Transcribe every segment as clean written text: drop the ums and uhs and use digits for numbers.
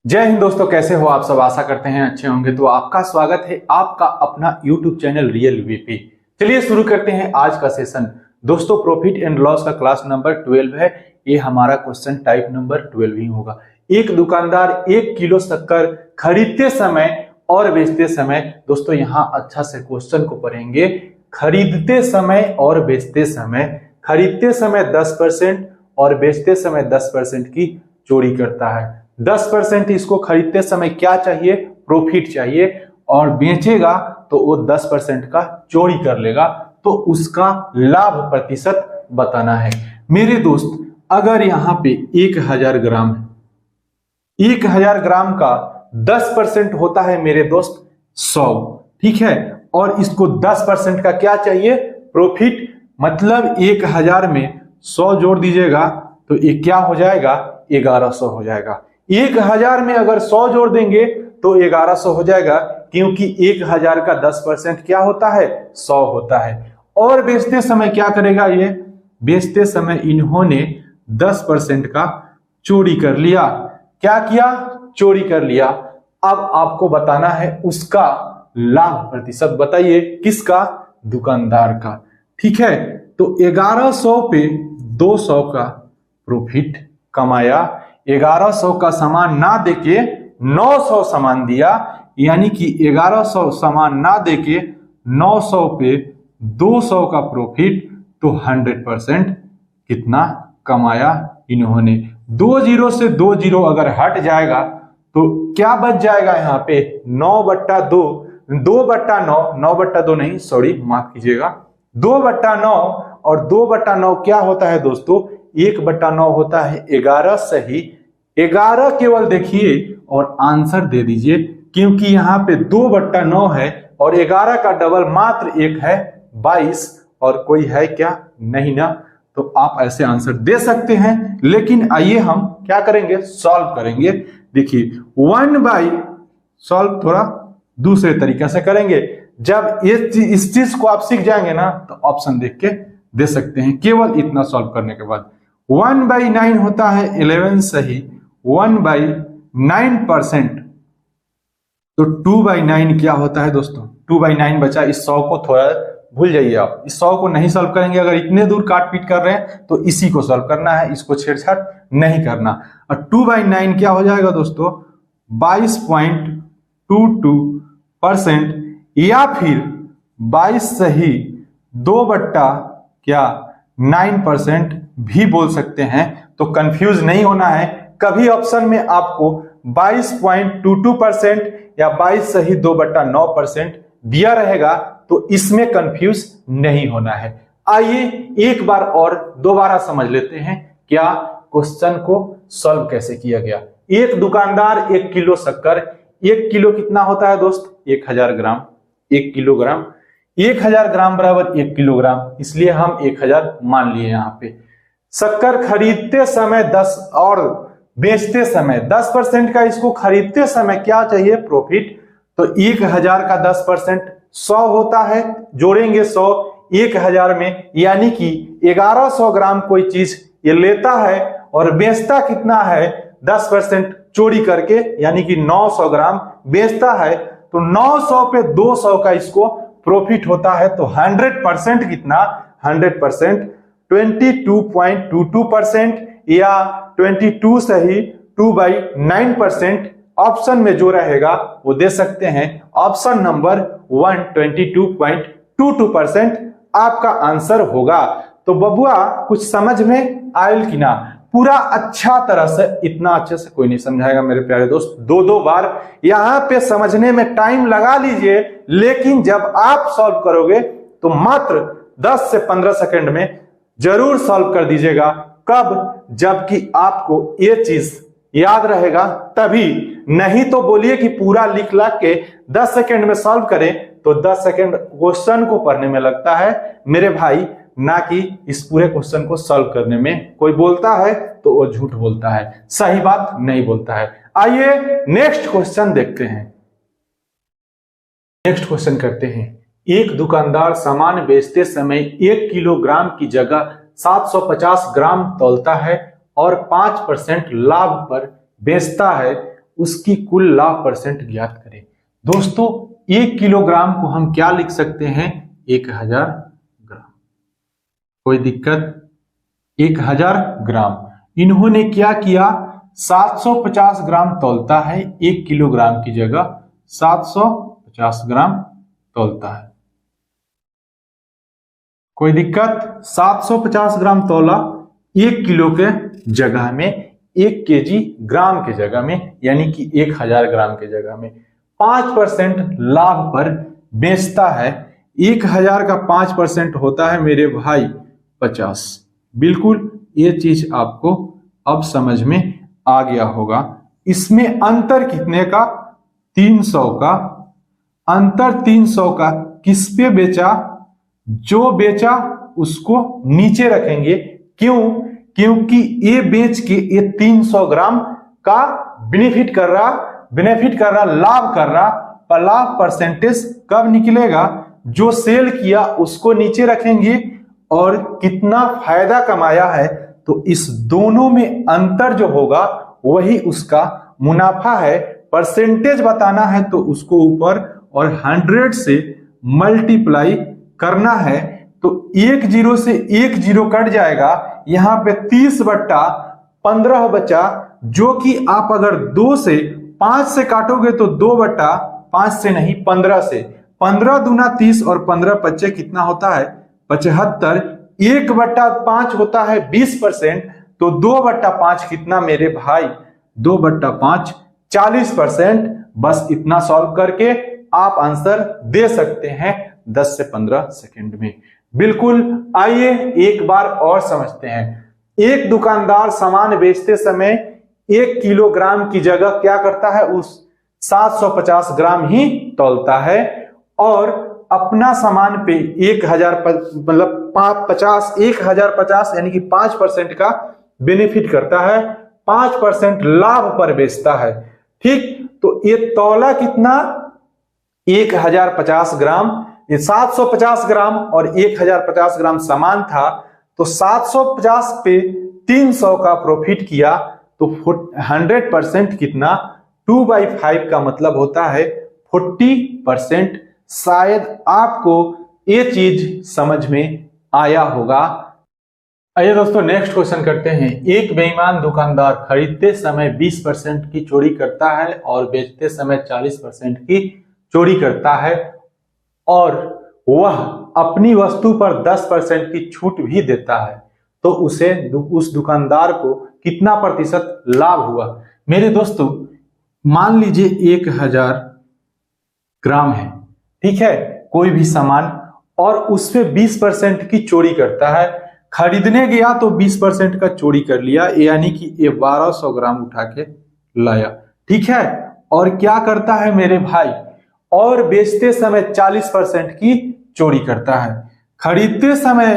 जय हिंद दोस्तों, कैसे हो आप सब। आशा करते हैं अच्छे होंगे। तो आपका स्वागत है आपका अपना YouTube चैनल रियल वीपी। चलिए शुरू करते हैं आज का सेशन। दोस्तों प्रॉफिट एंड लॉस का क्लास नंबर 12 है। ये हमारा क्वेश्चन टाइप नंबर 12 ही होगा। एक दुकानदार 1 किलो शक्कर खरीदते समय और बेचते समय, दोस्तों यहाँ अच्छा से क्वेश्चन को पढ़ेंगे। खरीदते समय और बेचते समय, खरीदते समय 10% और बेचते समय 10% की चोरी करता है। 10% इसको खरीदते समय क्या चाहिए? प्रॉफिट चाहिए, और बेचेगा तो वो 10% का चोरी कर लेगा, तो उसका लाभ प्रतिशत बताना है। मेरे दोस्त, अगर यहाँ पे 1000 ग्राम है, 1000 ग्राम का 10% होता है मेरे दोस्त 100, ठीक है। और इसको 10% का क्या चाहिए? प्रॉफिट। मतलब 1000 में 100 जोड़ दीजिएगा तो ये क्या हो जाएगा? 1100 हो जाएगा। 1000 में अगर 100 जोड़ देंगे तो 1100 हो जाएगा, क्योंकि 1000 का 10% क्या होता है? 100 होता है। और बेचते समय क्या करेगा? ये बेचते समय इन्होंने 10% का चोरी कर लिया। क्या किया? चोरी कर लिया। अब आपको बताना है उसका लाभ प्रतिशत। बताइए किसका? दुकानदार का, ठीक है। तो 1100 पे 200 का प्रॉफिट कमाया। 1100 का सामान ना देके 900 सामान दिया, यानी कि 1100 सामान ना देके 900 पे 200 का प्रॉफिट, तो 100% कितना कमाया इन्होंने। 2 जीरो से 2 जीरो अगर हट जाएगा तो क्या बच जाएगा? यहाँ पे 9/2, 2/9, 9/2 नहीं, सॉरी माफ कीजिएगा, 2/9। और 2/9 क्या होता है दोस्तों? 1/9 होता है 11 सही। 11 केवल देखिए और आंसर दे दीजिए, क्योंकि यहाँ पे 2/9 है और 11 का डबल मात्र 1 है 22, और कोई है क्या? नहीं ना। तो आप ऐसे आंसर दे सकते हैं, लेकिन आइए हम क्या करेंगे? सॉल्व करेंगे। देखिए 1/, सॉल्व थोड़ा दूसरे तरीके से करेंगे। जब इस चीज को आप सीख जाएंगे ना, तो ऑप्शन देख के दे सकते हैं केवल इतना सॉल्व करने के बाद। 1/9 होता है 11 सही। 1/9%, तो 2/9 क्या होता है दोस्तों? 2/9 बचा। इस 100 को थोड़ा भूल जाइए आप, इस 100 को नहीं सॉल्व करेंगे। अगर इतने दूर काट पीट कर रहे हैं तो इसी को सॉल्व करना है, इसको छेड़छाड़ नहीं करना। और 2/9 क्या हो जाएगा दोस्तों? 22.22%, या फिर 22 सही 2/9% भी बोल सकते हैं। तो कंफ्यूज नहीं होना है। कभी ऑप्शन में आपको 22.22% या 22 सही 2/9% दिया रहेगा, तो इसमें कंफ्यूज नहीं होना है। आइए एक बार और दोबारा समझ लेते हैं क्या क्वेश्चन को सॉल्व कैसे किया गया। एक दुकानदार 1 किलो शक्कर, 1 किलो कितना होता है दोस्त? 1000 ग्राम। 1 किलोग्राम, 1000 ग्राम बराबर 1 किलोग्राम, इसलिए हम 1000 मान लिए। यहाँ पे शक्कर खरीदते समय 10 और बेचते समय 10% का, इसको खरीदते समय क्या चाहिए? प्रॉफिट। तो 1000 का 10% 100 होता है, जोड़ेंगे 100 1000 में, यानी कि 1100 ग्राम कोई चीज ये लेता है और बेचता कितना है? 10% चोरी करके, यानी कि 900 ग्राम बेचता है। तो 900 पे 200 का इसको प्रॉफिट होता है। तो 100% कितना? 100% 22.22%, या 22 सही 2/9%। ऑप्शन में जो रहेगा वो दे सकते हैं। ऑप्शन नंबर 1 22.22% आपका आंसर होगा। तो बबुआ कुछ समझ में आयल कि ना? पूरा अच्छा तरह से, इतना अच्छे से कोई नहीं समझाएगा मेरे प्यारे दोस्त। 2-2 बार यहां पे समझने में टाइम लगा लीजिए, लेकिन जब आप सॉल्व करोगे तो मात्र 10 से 15 सेकंड में जरूर सॉल्व कर दीजिएगा। कब? जबकि आपको ये चीज याद रहेगा तभी। नहीं तो बोलिए कि पूरा लिख ला के 10 सेकंड में सॉल्व करें, तो 10 सेकंड क्वेश्चन को पढ़ने में लगता है मेरे भाई, ना कि इस पूरे क्वेश्चन को सॉल्व करने में। कोई बोलता है तो वो झूठ बोलता है, सही बात नहीं बोलता है। आइए नेक्स्ट क्वेश्चन देखते हैं। नेक्स्ट क्वेश्चन करते हैं। एक दुकानदार सामान बेचते समय 1 किलोग्राम की जगह 750 ग्राम तौलता है और 5% लाभ पर बेचता है। उसकी कुल लाभ परसेंट ज्ञात करें। दोस्तों 1 किलोग्राम को हम क्या लिख सकते हैं? 1000 ग्राम। कोई दिक्कत? 1000 ग्राम। इन्होंने क्या किया? 750 ग्राम तौलता है, 1 किलोग्राम की जगह 750 ग्राम तौलता है। कोई दिक्कत? 750 ग्राम तौला 1 किलो के जगह में, 1 केजी ग्राम के जगह में, यानी कि 1000 ग्राम के जगह में 5% लाभ पर बेचता है। 1000 का 5% होता है मेरे भाई 50। बिल्कुल ये चीज आपको अब समझ में आ गया होगा। इसमें अंतर कितने का? 300 का। अंतर 300 का किस पे बेचा? जो बेचा उसको नीचे रखेंगे। क्यों? क्योंकि ये बेच के ये 300 ग्राम का बेनिफिट कर रहा, लाभ कर रहा। पर लाभ परसेंटेज कब निकलेगा? जो सेल किया उसको नीचे रखेंगे और कितना फायदा कमाया है, तो इस दोनों में अंतर जो होगा वही उसका मुनाफा है। परसेंटेज बताना है तो उसको ऊपर और 100 से मल्टीप्लाई करना है। तो 1 0 से 1 0 कट जाएगा। यहां पे 30/15 बचा, जो कि आप अगर 2 से 5 से काटोगे तो 2/5 से नहीं 15 से। 15 दूना 30 और 15 पच्चे कितना होता है? 75। 1/5 होता है 20%, तो 2/5 कितना मेरे भाई? 2/5 40%। बस इतना सॉल्व करके आप आंसर दे सकते हैं 10 से 15 सेकंड में। बिल्कुल। आइए एक बार और समझते हैं। एक दुकानदार सामान बेचते समय 1 किलोग्राम की जगह क्या करता है? उस 750 ग्राम ही तौलता है और अपना सामान पे 1050 यानी कि 5% का बेनिफिट करता है, 5% लाभ पर बेचता है। ठीक, तो ये तौला कितना? 1050 ग्राम। ये 750 ग्राम और 1050 ग्राम सामान था, तो 750 पे 300 का प्रॉफिट किया, तो 100% कितना? 2/5 का मतलब होता है 40%। शायद आपको ये चीज समझ में आया होगा। आइए दोस्तों नेक्स्ट क्वेश्चन करते हैं। एक बेईमान दुकानदार खरीदते समय 20% की चोरी करता है और बेचते समय 40% की चोरी करता है, और वह अपनी वस्तु पर 10% की छूट भी देता है, तो उस दुकानदार को कितना प्रतिशत लाभ हुआ? मेरे दोस्तों मान लीजिए 1000 ग्राम है, ठीक है, कोई भी सामान, और उस पे 20% की चोरी करता है। खरीदने गया तो 20% का चोरी कर लिया, यानी कि ये 1200 ग्राम उठा के लाया, ठीक है। और क्या करता है मेरे भाई? और बेचते समय 40% की चोरी करता है। खरीदते समय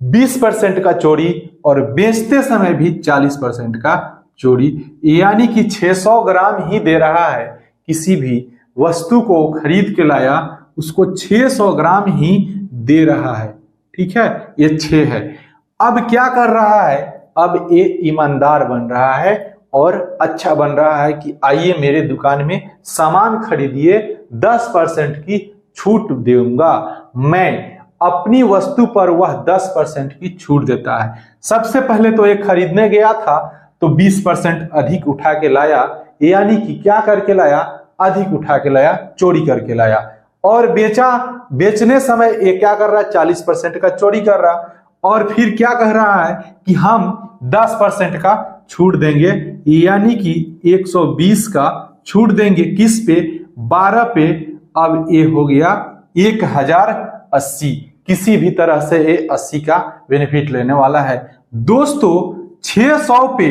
20% का चोरी और बेचते समय भी 40% का चोरी, यानी कि 600 ग्राम ही दे रहा है। किसी भी वस्तु को खरीद के लाया, उसको 600 ग्राम ही दे रहा है, ठीक है। ये 6 है। अब क्या कर रहा है? अब ये ईमानदार बन रहा है और अच्छा बन रहा है कि आइए मेरे दुकान में सामान खरीदिए, 10% की छूट दूंगा मैं। अपनी वस्तु पर वह 10% की छूट देता है। सबसे पहले तो एक खरीदने गया था तो 20% अधिक उठा के लाया, यानी कि क्या करके लाया? अधिक उठा के लाया, चोरी करके लाया। और बेचने समय ये क्या कर रहा है? 40% का चोरी कर रहा, और फिर क्या कह रहा है कि हम 10% का छूट देंगे, यानी कि 120 का छूट देंगे। किस पे? 12 पे। अब ये हो गया 1080। किसी भी तरह से ये 80 का बेनिफिट लेने वाला है। दोस्तों 600 पे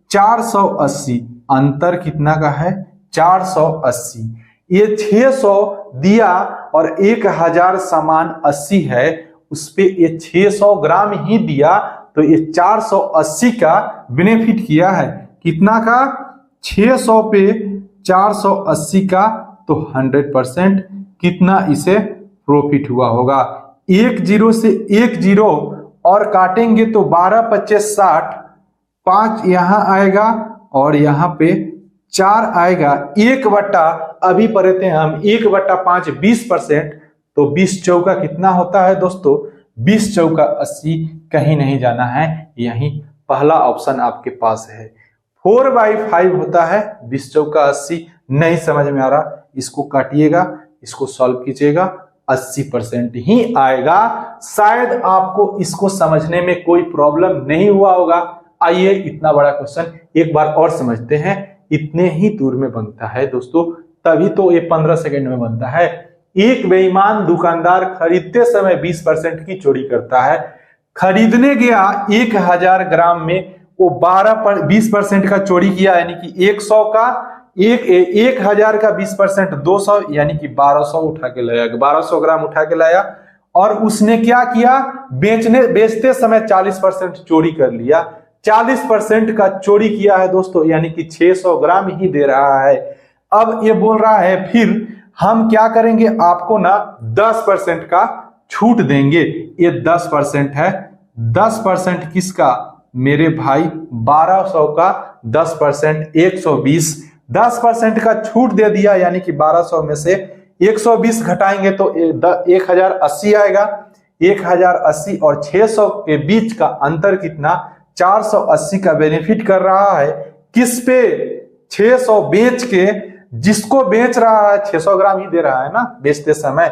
480, अंतर कितना का है? 480। ये 600 दिया और 1000 सामान 80 है, उस पे ये 600 ग्राम ही दिया, तो ये 480 का बेनिफिट किया है। कितना का? 600 पे 480 का, तो 100% कितना इसे प्रॉफिट हुआ होगा? 1 0 से 1 0 और काटेंगे तो 12 25 60, 5 यहां आएगा और यहाँ पे 4 आएगा 1/, अभी पढ़े थे हम 1/5 20%, तो 20 चौका कितना होता है दोस्तों? 20 चौका 80, कहीं नहीं जाना है, यही पहला ऑप्शन आपके पास है। 4/5 होता है 20 चौका 80, नहीं समझ में आ रहा, इसको काटिएगा, इसको सॉल्व कीजिएगा, 80% ही आएगा। शायद आपको इसको समझने में कोई प्रॉब्लम नहीं हुआ होगा। आइए इतना बड़ा क्वेश्चन एक बार और समझते हैं। इतने ही दूर में बनता है दोस्तों, तभी तो ये 15 सेकंड में बनता है। एक बेईमान दुकानदार खरीदते समय 20% की चोरी करता है। खरीदने गया 1000 ग्राम में, वो 20% का चोरी किया, यानी कि 100 का 1000 का 20% 200, यानी कि 1200 उठा के लाया, 1200 ग्राम उठा के लाया। और उसने क्या किया? बेचते समय 40% चोरी कर लिया। 40% का चोरी किया है दोस्तों, यानी कि 600 ग्राम ही दे रहा है। अब ये बोल रहा है फिर हम क्या करेंगे, आपको ना 10% का छूट देंगे। ये 10% है, 10% किसका? मेरे भाई 1200 का 10% 120, 10% का छूट दे दिया, यानी कि 1200 में से 120 घटाएंगे तो 1080 आएगा। 1080 और 600 के बीच का अंतर कितना? 480 का बेनिफिट कर रहा है। किस पे? 600 बेच के, जिसको बेच रहा है 600 ग्राम ही दे रहा है ना बेचते समय,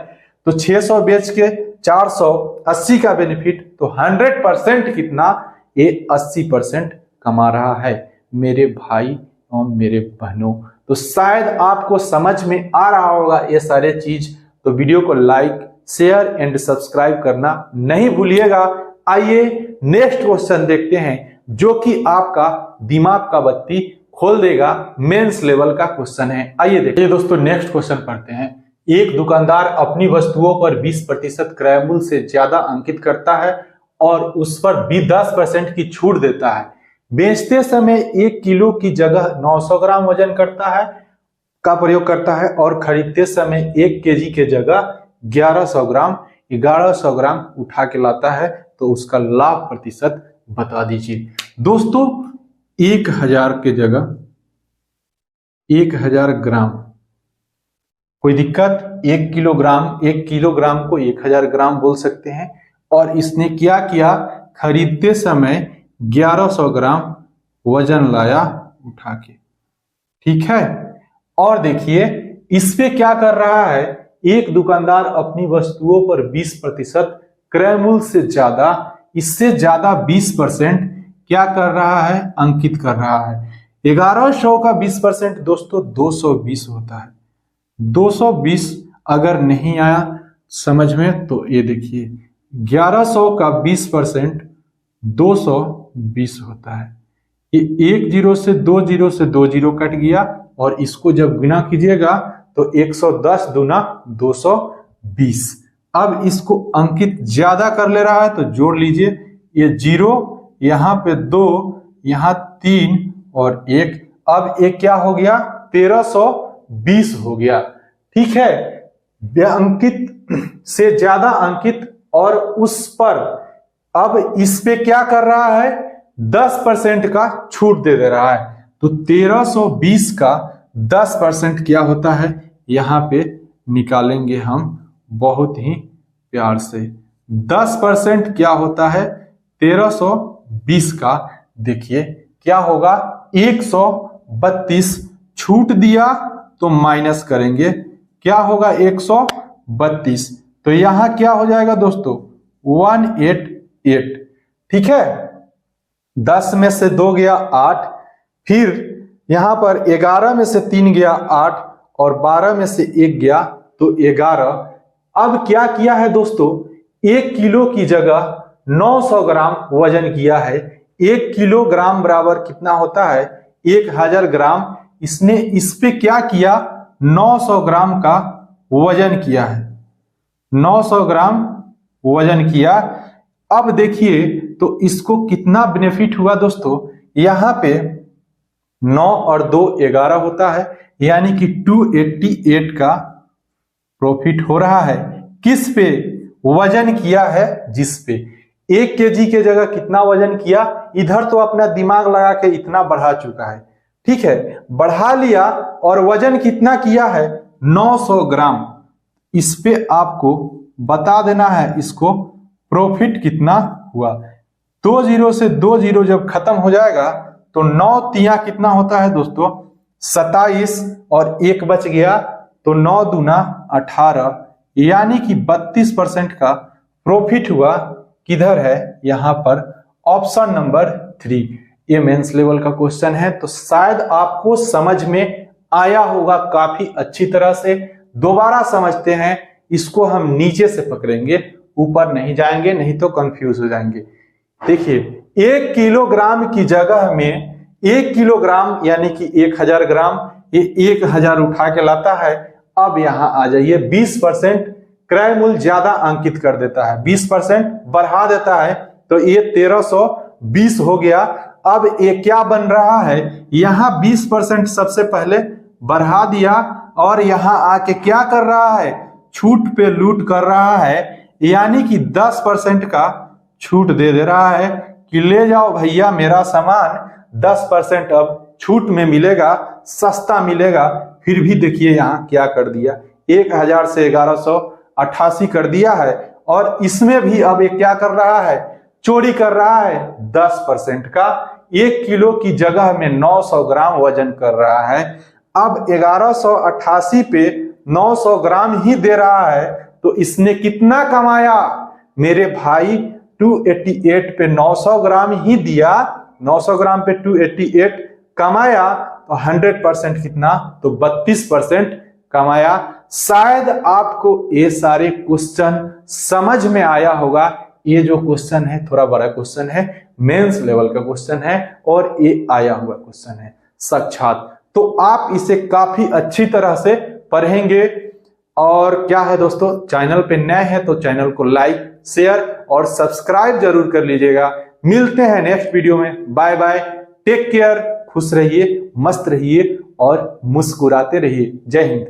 तो 600 बेच के 480 का बेनिफिट, तो 100% कितना? ये 80% कमा रहा है मेरे भाई और मेरे बहनों। तो शायद आपको समझ में आ रहा होगा ये सारे चीज, तो वीडियो को लाइक, शेयर एंड सब्सक्राइब करना नहीं भूलिएगा। आइए नेक्स्ट क्वेश्चन देखते हैं, जो कि आपका दिमाग का बत्ती खोल देगा। मेंस लेवल का क्वेश्चन है, आइए देखिए दोस्तों। नेक्स्ट क्वेश्चन पढ़ते हैं। एक दुकानदार अपनी वस्तुओं पर 20% क्रय मूल्य से ज्यादा अंकित करता है और उस पर भी 10% की छूट देता है। बेचते समय 1 किलो की जगह 900 ग्राम वजन का प्रयोग करता है और खरीदते समय 1 केजी के जगह 1100 ग्राम उठा के लाता है, तो उसका लाभ प्रतिशत बता दीजिए। दोस्तों 1000 के जगह 1000 ग्राम, कोई दिक्कत? 1 किलोग्राम को 1000 ग्राम बोल सकते हैं। और इसने क्या किया? खरीदते समय 1100 ग्राम वजन लाया उठा के, ठीक है। और देखिए इस पे क्या कर रहा है, एक दुकानदार अपनी वस्तुओं पर 20% क्रय मूल्य से ज्यादा, इससे ज्यादा 20% क्या कर रहा है? अंकित कर रहा है। 1100 का 20% दोस्तों 220 होता है। 220 अगर नहीं आया समझ में, तो ये देखिए 1100 का 20% 220 होता है। ये 1 0 से 2 0 से 2 0 कट गया, और इसको जब गुना कीजिएगा तो 110 दूना 220। अब इसको अंकित ज्यादा कर ले रहा है, तो जोड़ लीजिए, ये 0, यहाँ पे 2, यहाँ 3 और 1। अब एक क्या हो गया? 1320 हो गया, ठीक है। अंकित से ज्यादा अंकित, और उस पर अब इस पे क्या कर रहा है? 10% का छूट दे रहा है। तो 1320 का 10% क्या होता है? यहां पे निकालेंगे हम बहुत ही प्यार से। 10% क्या होता है 1320 का? देखिए क्या होगा, 132 छूट दिया तो माइनस करेंगे, क्या होगा 132, तो यहां क्या हो जाएगा दोस्तों 188, ठीक है। 10 में से 2 गया 8, फिर यहां पर 11 में से 3 गया 8, और 12 में से 1 गया तो 11। अब क्या किया है दोस्तों, 1 किलो की जगह 900 ग्राम वजन किया है। 1 किलोग्राम बराबर कितना होता है 1000 ग्राम। इसने इस पे क्या किया, 900 ग्राम का वजन किया है, 900 ग्राम वजन किया। अब देखिए तो इसको कितना बेनिफिट हुआ दोस्तों, यहां पे 9 और 2 11 होता है, यानी कि 288 का प्रॉफिट हो रहा है। किस पे वजन किया है, जिस पे 1 केजी के जगह कितना वजन किया, इधर तो अपना दिमाग लगा के इतना बढ़ा चुका है, ठीक है, बढ़ा लिया और वजन कितना किया है 900 ग्राम। इस पे आपको बता देना है इसको प्रॉफिट कितना हुआ। 2 जीरो से 2 जीरो जब खत्म हो जाएगा तो 9 तिया कितना होता है दोस्तों 27 और 1 बच गया तो 9 दूना 18, यानी कि 32% का प्रॉफिट हुआ। किधर है यहाँ पर ऑप्शन नंबर 3। ये मेंस लेवल का क्वेश्चन है, तो शायद आपको समझ में आया होगा काफी अच्छी तरह से। दोबारा समझते हैं, इसको हम नीचे से पकड़ेंगे, ऊपर नहीं जाएंगे, नहीं तो कंफ्यूज हो जाएंगे। देखिए 1 किलोग्राम की जगह में 1 किलोग्राम यानी कि 1000 ग्राम, ये 1000 उठा के लाता है। अब यहां आ जाइए 20% क्रय मूल्य ज्यादा अंकित कर देता है, 20% बढ़ा देता है, तो ये 1320 हो गया। अब ये क्या बन रहा है, यहां 20% सबसे पहले बढ़ा दिया और यहां आके क्या कर रहा है, छूट पे लूट कर रहा है, यानी कि 10% का छूट दे रहा है कि ले जाओ भैया मेरा सामान 10% अब छूट में मिलेगा, सस्ता मिलेगा। फिर भी देखिए यहाँ क्या कर दिया, 1000 से 1188 कर दिया है। और इसमें भी अब ये क्या कर रहा है, चोरी कर रहा है 10% का। 1 किलो की जगह में 900 ग्राम वजन कर रहा है। अब 1188 पे 900 ग्राम ही दे रहा है, तो इसने कितना कमाया मेरे भाई, 288 पे 900 ग्राम ही दिया, 900 ग्राम पे 288 कमाया, तो 100% कितना, तो 32% कमाया। शायद आपको ये सारे क्वेश्चन समझ में आया होगा। ये जो क्वेश्चन है थोड़ा बड़ा क्वेश्चन है, मेंस लेवल का क्वेश्चन है और ये आया हुआ क्वेश्चन है साक्षात, तो आप इसे काफी अच्छी तरह से पढ़ेंगे। और क्या है दोस्तों, चैनल पे नए हैं तो चैनल को लाइक, शेयर और सब्सक्राइब जरूर कर लीजिएगा। मिलते हैं नेक्स्ट वीडियो में। बाय बाय, टेक केयर, खुश रहिए, मस्त रहिए और मुस्कुराते रहिए। जय हिंद।